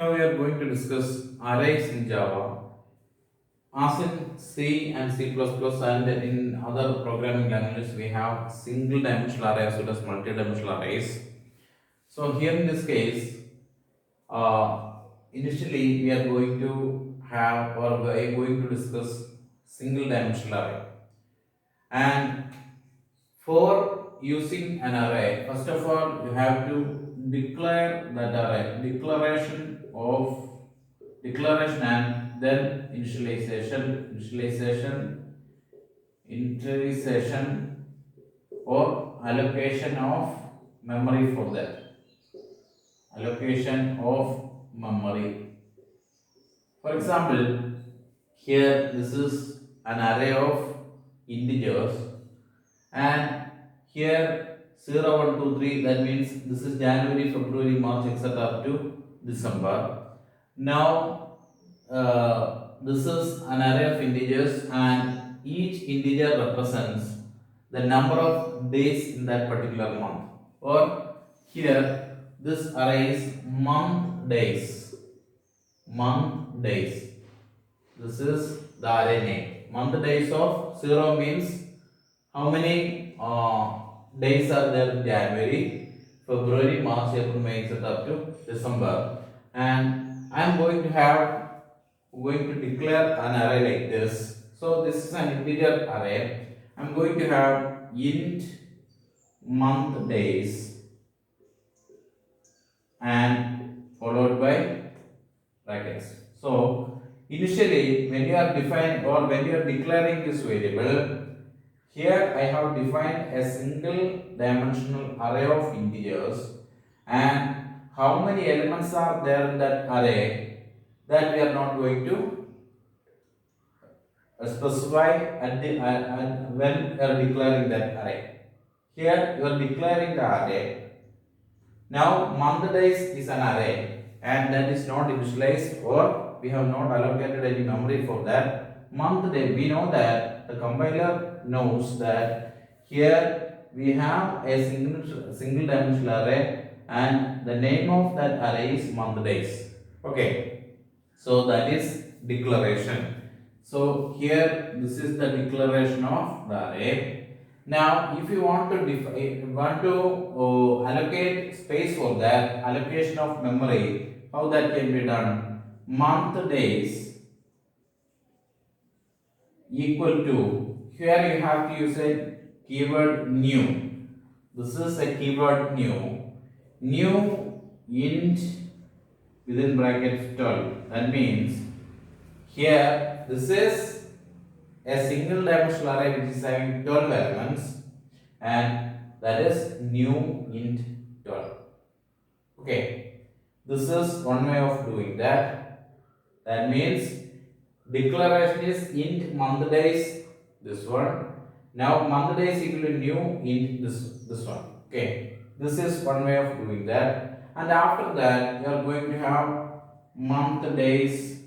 Now we are going to discuss arrays in Java. As in C and C++ and in other programming languages, we have single dimensional array as well as multi-dimensional arrays. So here in this case, uh, initially we are going to have or we are going to discuss single dimensional array. And for using an array, first of all, you have to declare that array, declaration and then initialization or allocation of memory for that. Allocation of memory. For example, here this is an array of integers and here 0, 1, 2, 3, that means this is January, February, March, etc. up to December. Now this is an array of integers and each integer represents the number of days in that particular month. Or here this array is month days. Month days. This is the array name. Month days of 0 means how many days are there in January, February, March, April, May, etc. up to December. And I am going to declare an array like this. So this is an integer array. I am going to have int month days and followed by brackets. So initially when you are defining or when you are declaring this variable, here I have defined a single dimensional array of integers and how many elements are there in that array, that we are not going to specify when you are declaring that array. Here you are declaring the array. Now month days is an array and that is not initialized or we have not allocated any memory for that. Month day, we know that the compiler knows that here we have a single dimensional array and the name of that array is month days. Okay, so that is declaration. So here this is the declaration of the array. Now if you want to allocate space for that, allocation of memory, how that can be done? Month days equal to, here you have to use a keyword new. This is a keyword new. New int within brackets 12. That means here this is a single dimensional array which is having 12 elements and that is new int 12. Okay, this is one way of doing that. That means declaration is int month days, this one. Now month days equal to new int this one. Okay, this is one way of doing that. And after that you are going to have month days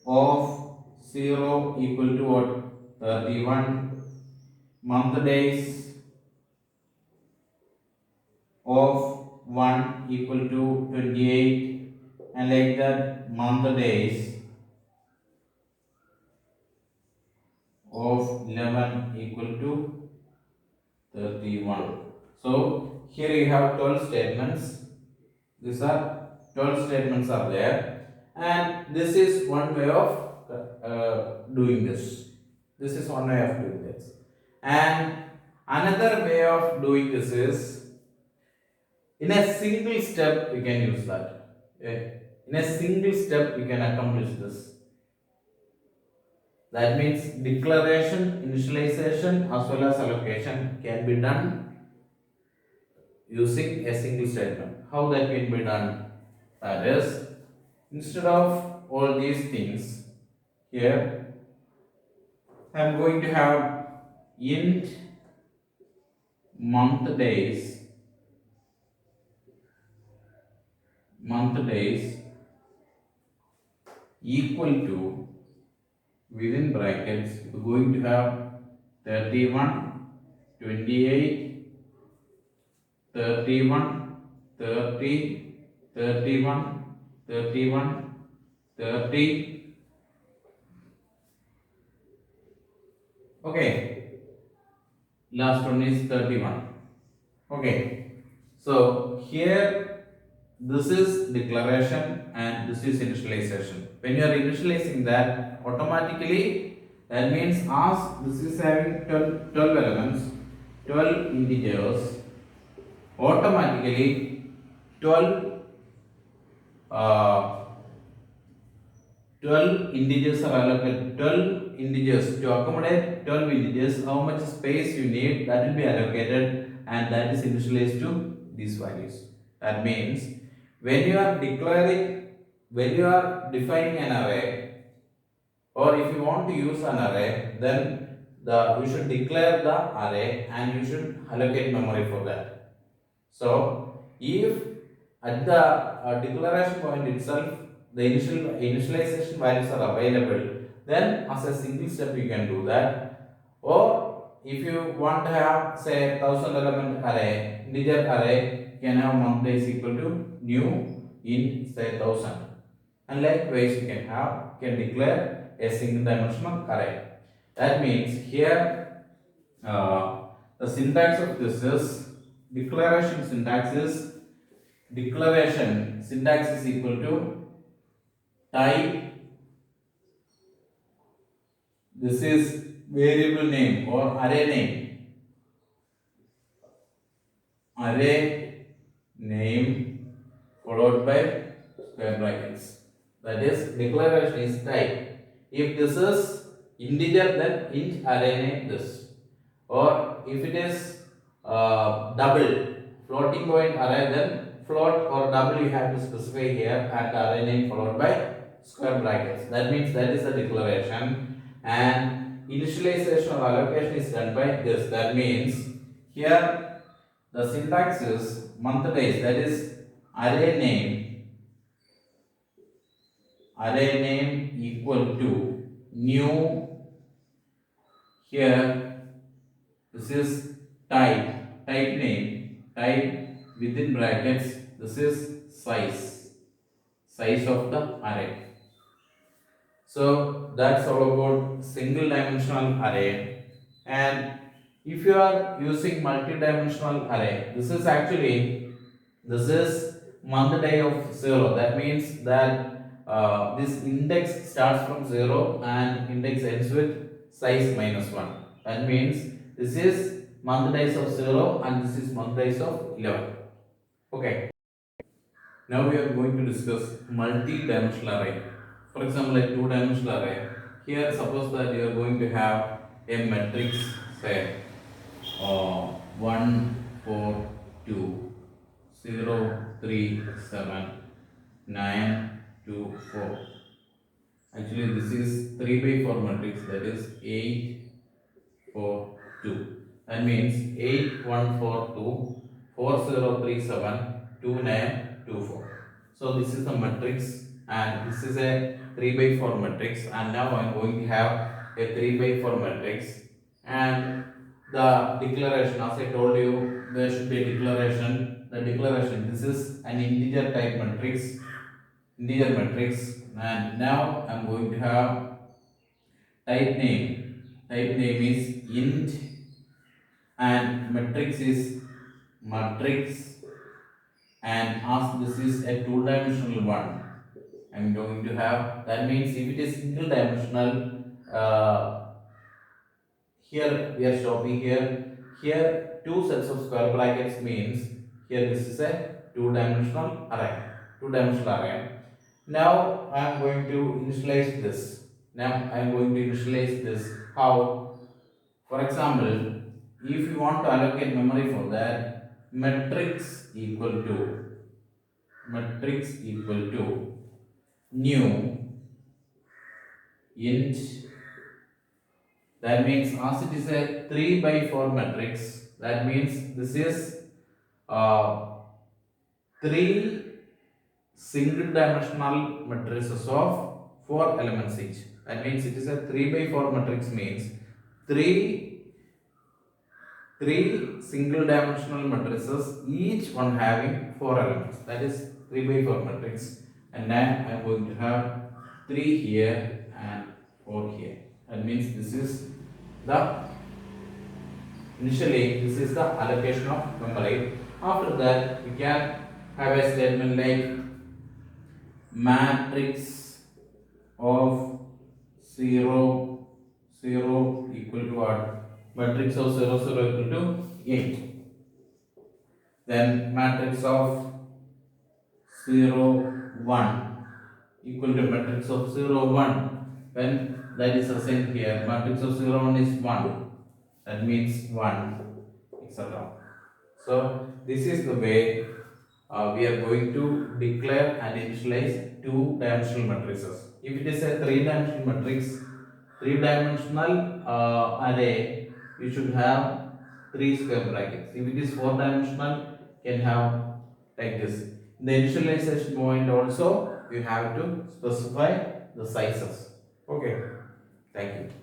of 0 equal to what? 31. Month days of 1 equal to 28, and like that month days of 11 equal to 31. So here you have 12 statements. These are 12 statements are there, and this is one way of doing this. This is one way of doing this. And another way of doing this is in a single step you can use that. In a single step you can accomplish this. That means declaration, initialization as well as allocation can be done using a single statement. How that can be done? That is, instead of all these things, here I am going to have int month days equal to, within brackets we are going to have 31, 28, 31, 30, 31, 31, 30. Okay, last one is 31. Okay, so here this is declaration and this is initialization. When you are initializing that, automatically that means as this is having 12 elements, 12 integers, automatically 12 uh, 12 integers are allocated. 12 integers to accommodate 12 integers, how much space you need, that will be allocated, and that is initialized to these values. That means when you are defining an array, or if you want to use an array, then you should declare the array and you should allocate memory for that. So if at the declaration point itself the initialization values are available, then as a single step you can do that. Or if you want to have say 1000 element array, integer array, you can have month days equal to new in say 1000, and likewise you can declare a single dimensional array. That means here the syntax of this is declaration syntax is declaration syntax is equal to type, this is variable name or array name followed by square brackets. That is declaration is type. If this is integer, then int array name this, or if it is double floating point array, then float or double you have to specify here, and array name followed by square brackets. That means that is the declaration, and initialization or allocation is done by this. That means here the syntax is month days, that is array name equal to new. Here this is type name, type within brackets, this is size of the array. So that's all about single dimensional array. And if you are using multi-dimensional array, this is month day of 0. That means that this index starts from 0 and index ends with size -1. That means this is month days of 0 and this is month days of 11. Okay. Now we are going to discuss multi-dimensional array. For example, like two-dimensional array. Here, suppose that you are going to have a matrix, say 1, 4, 2, 0, 3, 7, 9, 2, 4. Actually, this is 3 by 4 matrix, that is 8, 4, 2. That means 8, 1, 4, 2, 4, 0, 3, 7, 2, 9, 2, 4. So this is the matrix, and this is a 3 by 4 matrix, and now I am going to have a 3 by 4 matrix, and the declaration, as I told you, there should be a declaration. The declaration, this is an integer matrix, and now I am going to have type name is int, and matrix is matrix, and as this is a two-dimensional one, I am going to have, that means if it is single dimensional, here we are showing here two sets of square brackets means here this is a two-dimensional array. Now I am going to initialize this. How? For example, if you want to allocate memory for that, matrix equal to new int, that means as it is a 3 by 4 matrix, that means this is 3 single dimensional matrices of 4 elements each. That means it is a 3 by 4 matrix, means 3 single dimensional matrices, each one having 4 elements. That is 3 by 4 matrix. and then I'm going to have 3 here and 4 here. That means this is the initially this is the allocation of memory. After that we can have a statement like matrix of 0 0 equal to what? Matrix of 0 0 equal to 8. Then matrix of 0 1 equal to matrix of 0 1. When that is assigned here, matrix of 0 1 is 1. That means 1, etc. So this is the way we are going to declare and initialize two-dimensional matrices. If it is a three-dimensional matrix, three-dimensional array, you should have 3 square brackets. If it is four-dimensional, you can have like this. In the initialization point also, you have to specify the sizes. Okay, thank you.